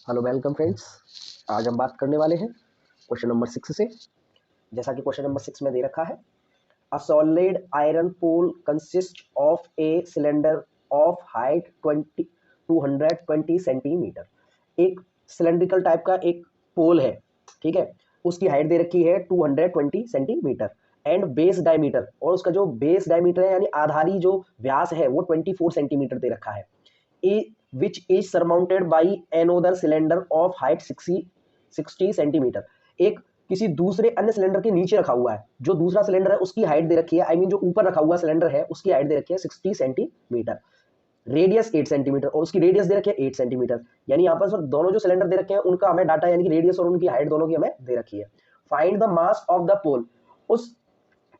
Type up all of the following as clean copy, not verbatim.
Hello welcome friends. आज हम बात करने वाले हैं क्वेश्चन नंबर 6 से। जैसा कि क्वेश्चन नंबर 6 में दे रखा है, a solid iron pole consist of a cylinder of height 220 centimetre. एक सिलेंड्रिकल टाइप का एक पोल है, ठीक है। उसकी हाइट दे रखी है 220 सेंटीमीटर एंड बेस डायमीटर, और उसका जो बेस डायमीटर है यानी आधारी जो व्यास है वो 24 सेंटीमीटर दे रखा है। which is surmounted by another cylinder of height 60 centimetre. एक किसी दूसरे अन्य सिलेंडर के नीचे रखा हुआ है। जो दूसरा सिलेंडर है उसकी हाइट दे रखी है, आई मीन जो ऊपर रखा हुआ सिलेंडर है उसकी हाइट दे रखी है 60 सेंटीमीटर, रेडियस 8 सेंटीमीटर और उसकी रेडियस दे रखी है 8 सेंटीमीटर। यानी यहाँ पर दोनों जो सिलेंडर दे रखे हैं उनका हमें डाटा यानी कि रेडियस और उनकी हाइट दोनों की हमें दे रखी है। Find the mass of the pole. उस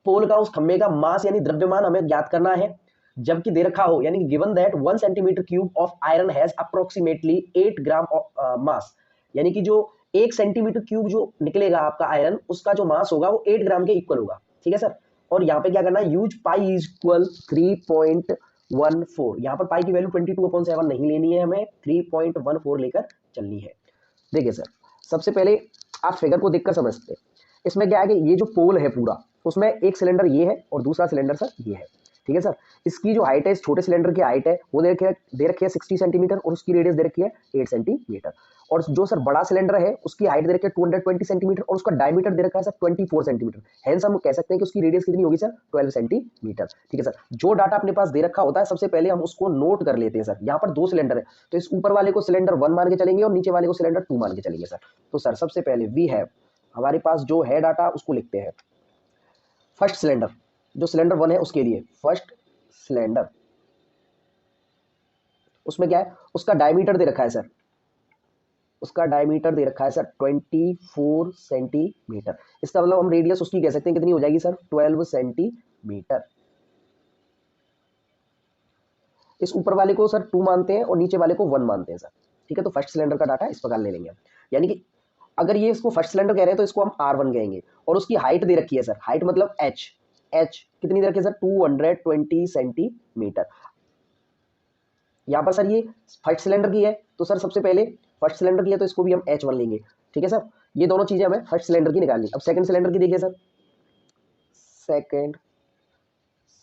पोल का, उस खंभे का मास यानी द्रव्यमान हमें ज्ञात करना है। जबकि दे रखा हो यानी given that 1 centimetre cube of iron has approximately 8 ग्राम मास, यानी कि जो 1 सेंटीमीटर क्यूब जो निकलेगा आपका आयरन, उसका जो मास होगा वो 8 ग्राम के इक्वल होगा, ठीक है सर। और यहाँ पे क्या करना है, यूज पाई इज इक्वल 3.14। यहाँ पर पाई की वैल्यू 22/7 नहीं लेनी है, हमें 3.14 लेकर चलनी है। देखिए सर, सबसे पहले आप फिगर को देखकर समझते हैं। इसमें क्या है कि ये जो पोल है पूरा, उसमें एक सिलेंडर ये है और दूसरा सिलेंडर सर ये है, ठीक है सर। इसकी जो हाइट है, इस छोटे सिलेंडर की हाइट है वो दे रखी है 60 सेंटीमीटर और उसकी रेडियस दे रखी है 8 सेंटीमीटर। और जो सर बड़ा सिलेंडर है उसकी हाइट दे रखी है 220 सेंटीमीटर और उसका डायमीटर दे रखा है सर 24 सेंटीमीटर। हेंस हम कह सकते हैं कि उसकी रेडियस कितनी होगी सर, 12 सेंटीमीटर, ठीक है सर। जो डाटा अपने पास दे रखा होता है सबसे पहले हम उसको नोट कर लेते हैं सर। यहाँ पर दो सिलेंडर है तो इस ऊपर वाले को सिलेंडर 1 मान के चलेंगे और नीचे वाले को सिलेंडर 2 मान के चलेंगे सर। तो सर सबसे पहले वी हैव, हमारे पास जो है डाटा उसको लिखते हैं। फर्स्ट सिलेंडर, जो सिलेंडर 1 है उसके लिए फर्स्ट सिलेंडर, उसमें क्या है, उसका डायमीटर दे रखा है सर, उसका डायमीटर दे रखा है सर 24 सेंटीमीटर। इसका मतलब हम रेडियस उसकी कह सकते हैं कितनी हो जाएगी सर, 12 सेंटीमीटर। इस ऊपर वाले को सर 2 मानते हैं और नीचे वाले को 1 मानते हैं सर, ठीक है। तो फर्स्ट सिलेंडर का डाटा इस प्रकार ले लेंगे हम। यानी कि अगर ये इसको फर्स्ट सिलेंडर कह रहे हैं तो इसको हम R1 कहेंगे और उसकी हाइट दे रखी है सर, हाइट मतलब H कितनी दे रखी है सर, 220 सेंटीमीटर। यहाँ पर सर ये फर्स्ट सिलेंडर की है तो सर सबसे पहले फर्स्ट सिलेंडर की है तो इसको भी हम H1 लेंगे, ठीक है सर। ये दोनों चीजें हमें फर्स्ट सिलेंडर की निकालनी। अब सेकंड सिलेंडर की देखिए सर, सेकंड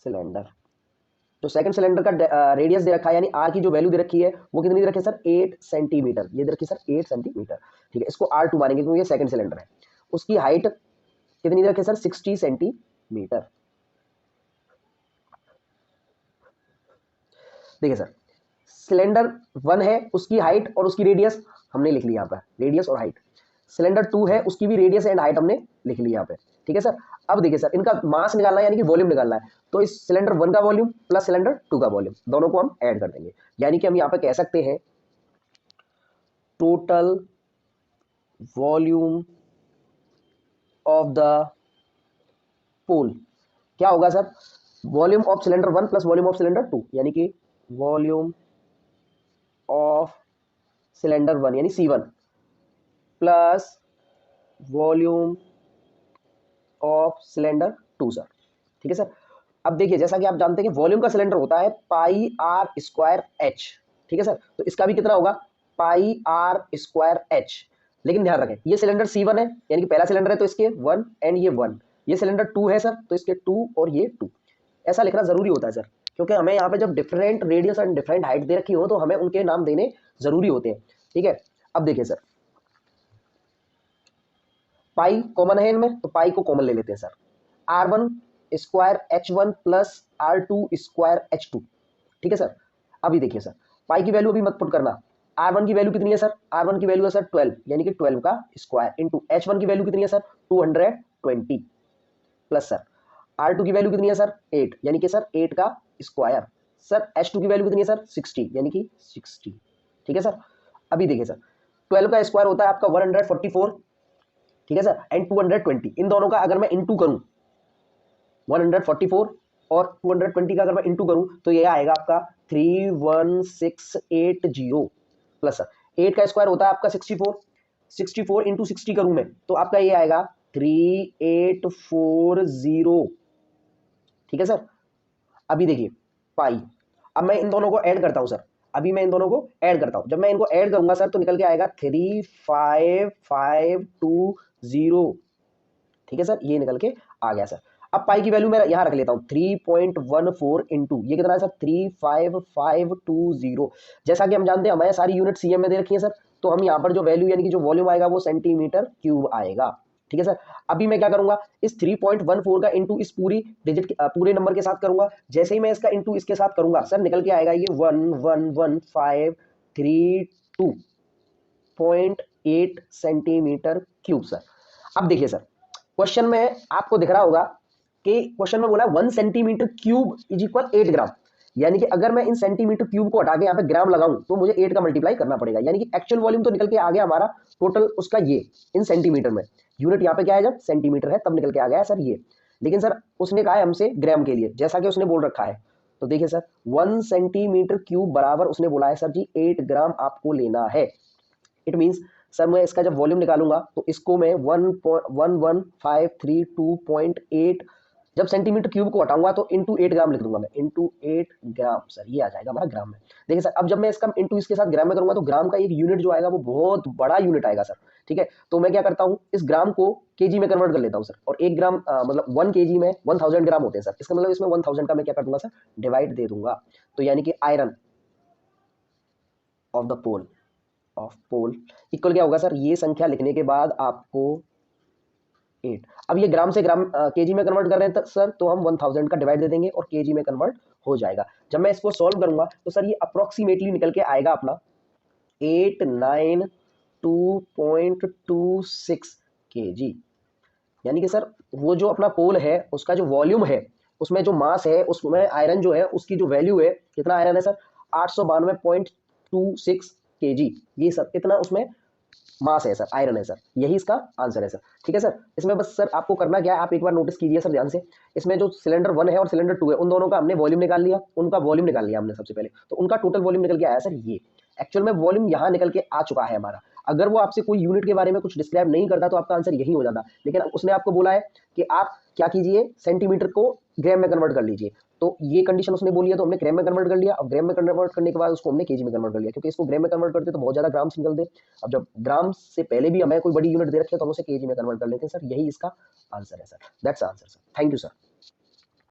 सिलेंडर, तो सेकंड सिलेंडर का रेडियस दे रखा है यानी आर की जो वैल्यू दे रखी है वो कितनी दे रखी है सर, 8 सेंटीमीटर। ये दे रखी है सर 8 सेंटीमीटर, ठीक है। इसको R2 मानेंगे क्योंकि ये सेकंड सिलेंडर है। उसकी हाइट कितनी दे रखी है सर, 60 सेंटीमीटर। देखिए सर, सिलेंडर 1 है उसकी हाइट और उसकी रेडियस हमने लिख ली यहाँ पर, रेडियस और हाइट। सिलेंडर 2 है उसकी भी रेडियस एंड हाइट हमने लिख ली यहाँ पे, ठीक है सर। अब देखिए सर, इनका मास निकालना है यानी कि वॉल्यूम निकालना है। तो इस सिलेंडर 1 का वॉल्यूम प्लस सिलेंडर 2 का वॉल्यूम दोनों को हम ऐड कर देंगे। यानी कि हम यहाँ पे कह सकते हैं टोटल वॉल्यूम ऑफ द पोल क्या होगा sir, volume of cylinder 1 plus volume of cylinder 2, यानी कि वॉल्यूम ऑफ सिलेंडर 1 यानी C1 plus volume of cylinder 2 sir, ठीक है सर। अब देखिए, जैसा कि आप जानते हैं कि वॉल्यूम का सिलेंडर होता है पाई आर स्क्वायर एच, ठीक है सर। तो इसका भी कितना होगा, पाई आर स्क्वायर एच। लेकिन ध्यान रखें ये सिलेंडर C1 है यानी कि पहला सिलेंडर है तो इसके 1 एंड ये 1, ये सिलेंडर 2 है सर तो इसके 2 और ये 2। ऐसा लिखना जरूरी होता है सर, क्योंकि हमें यहाँ पे जब different radius and different height दे रखी हो तो हमें उनके नाम देने जरूरी होते हैं, ठीक है। अब देखिए सर, पाई कॉमन है इनमें तो पाई को कॉमन ले लेते हैं sir. R1 square H1 plus R2 square H2, ठीक है सर। अभी देखिए सर, पाई की वैल्यू अभी मत पुट करना। R1 की वैल्यू कितनी है सर, R1 की वैल्यू है सर 12 यानी कि 12 का स्क्वायर इंटू H1 की वैल्यू कितनी है सर, 220 प्लस सर R2 की वैल्यू कितनी है सर, 8 यानी कि सर 8 का स्क्वायर। सर H2 की वैल्यू कितनी है सर, 60 यानी कि 60, ठीक है सर। अभी देखिए सर, 12 का स्क्वायर होता है आपका 144, ठीक है सर, एंड 220, इन दोनों का अगर मैं इंटू करूं 144 और 220 का अगर मैं इंटू करूं तो ये आएगा आपका 31680 प्लस सर 8 का स्क्वायर होता है आपका 64, 64 इंटू 60 करूं मैं तो आपका ये आएगा 3840, ठीक है सर। अभी देखिए पाई, अब मैं इन दोनों को ऐड करता हूं सर। अभी मैं इन दोनों को ऐड करता हूं, जब मैं इनको ऐड करूंगा सर तो निकल के आएगा 35520। ठीक है सर, ये निकल के आ गया सर। अब पाई की वैल्यू मैं यहां रख लेता हूं 3.14 इंटू ये कितना है सर 35520। जैसा कि हम जानते हैं हमारे सारी यूनिट सीएम में दे रखी है सर, तो हम यहाँ पर जो वैल्यू यानी कि जो वॉल्यूम आएगा वो सेंटीमीटर क्यूब आएगा। ठीक है सर, अभी मैं क्या करूंगा इस 3.14 का इंटू इस पूरी डिजिट पूरे नंबर के साथ करूंगा। जैसे ही मैं इसका इंटू इसके साथ करूंगा सर निकल के आएगा ये 1111532.8 सेंटीमीटर क्यूब सर। अब देखिए सर क्वेश्चन में आपको दिख रहा होगा कि क्वेश्चन में बोला 1 सेंटीमीटर क्यूब इज इक्वल 8 ग्राम, यानी कि अगर मैं इन सेंटीमीटर क्यूब को हटा के यहाँ पे ग्राम लगाऊं तो मुझे 8 का मल्टीप्लाई करना पड़ेगा, यानी कि एक्चुअल वॉल्यूम तो निकल के आ गया हमारा टोटल उसका ये इन सेंटीमीटर में, यूनिट यहाँ पे क्या है जब सेंटीमीटर है तब निकल के आ गया है सर ये। लेकिन सर उसने कहा है हमसे ग्राम के लिए, जैसा कि उसने बोल रखा है, तो देखिए सर 1 सेंटीमीटर क्यूब बराबर उसने बोला है सर जी 8 ग्राम आपको लेना है। इट मीन्स सर मैं इसका जब वॉल्यूम निकालूंगा तो इसको मैं 11532.8 जब सेंटीमीटर क्यूब को हटाऊंगा तो इंटू 8 ग्राम लिख दूंगा मैं, इंटू 8 ग्राम सर ये आ जाएगा हमारा ग्राम में। देखिए सर अब जब मैं इसका इंटू इसके साथ ग्राम में करूंगा तो ग्राम का एक यूनिट जो आएगा वो बहुत बड़ा यूनिट आएगा सर। ठीक है, तो मैं क्या करता हूँ इस ग्राम को केजी में कन्वर्ट कर लेता हूँ सर, और 1 ग्राम मतलब 1 केजी में 1000 ग्राम होते हैं सर, इसका मतलब इसमें 1000 का मैं क्या कर दूंगा सर डिवाइड दे दूंगा। तो यानी कि iron of the pole equal क्या होगा सर, ये संख्या लिखने के बाद आपको 8। अब ये ग्राम से ग्राम केजी में कन्वर्ट कर रहे हैं सर, तो हम 1000 का डिवाइड दे देंगे और केजी में कन्वर्ट हो जाएगा। जब मैं इसको सॉल्व करूंगा तो सर ये अप्रोक्सीमेटली निकल के आएगा अपना 892.26 केजी, यानी कि सर वो जो अपना पोल है उसका जो वॉल्यूम है उसमें जो मास है उसमें आयरन जो है उसकी जो वैल्यू है, कितना आयरन है सर 892.26 केजी, ये सर इतना उसमें मास है सर, आयरन है सर, यही इसका आंसर है सर। ठीक है सर, इसमें बस सर आपको करना क्या है आप एक बार नोटिस कीजिए सर ध्यान से, इसमें जो सिलेंडर 1 है और सिलेंडर 2 है उन दोनों का हमने वॉल्यूम निकाल लिया, उनका वॉल्यूम निकाल लिया हमने सबसे पहले, तो उनका टोटल वॉल्यूम निकल के आया सर ये। एक्चुअल में वॉल्यूम यहाँ निकल के आ चुका है हमारा, अगर वो आपसे कोई यूनिट के बारे में कुछ डिस्क्राइब नहीं करता तो आपका आंसर यही हो जाता, लेकिन उसने आपको बोला है कि आप क्या कीजिए सेंटीमीटर को ग्राम में कन्वर्ट कर लीजिए, तो ये कंडीशन उसने बोली है तो हमने ग्राम में कन्वर्ट कर लिया। अब ग्राम में कन्वर्ट करने के बाद उसको हमने केजी में कन्वर्ट कर लिया, क्योंकि इसको ग्राम में कन्वर्ट करते तो बहुत ज्यादा ग्राम्स निकलते। अब जब ग्राम से पहले भी हमें कोई बड़ी यूनिट दे रखी है तो हम उसे केजी में कन्वर्ट कर लेते हैं सर, यही इसका आंसर है sir, that's answer sir, thank you sir.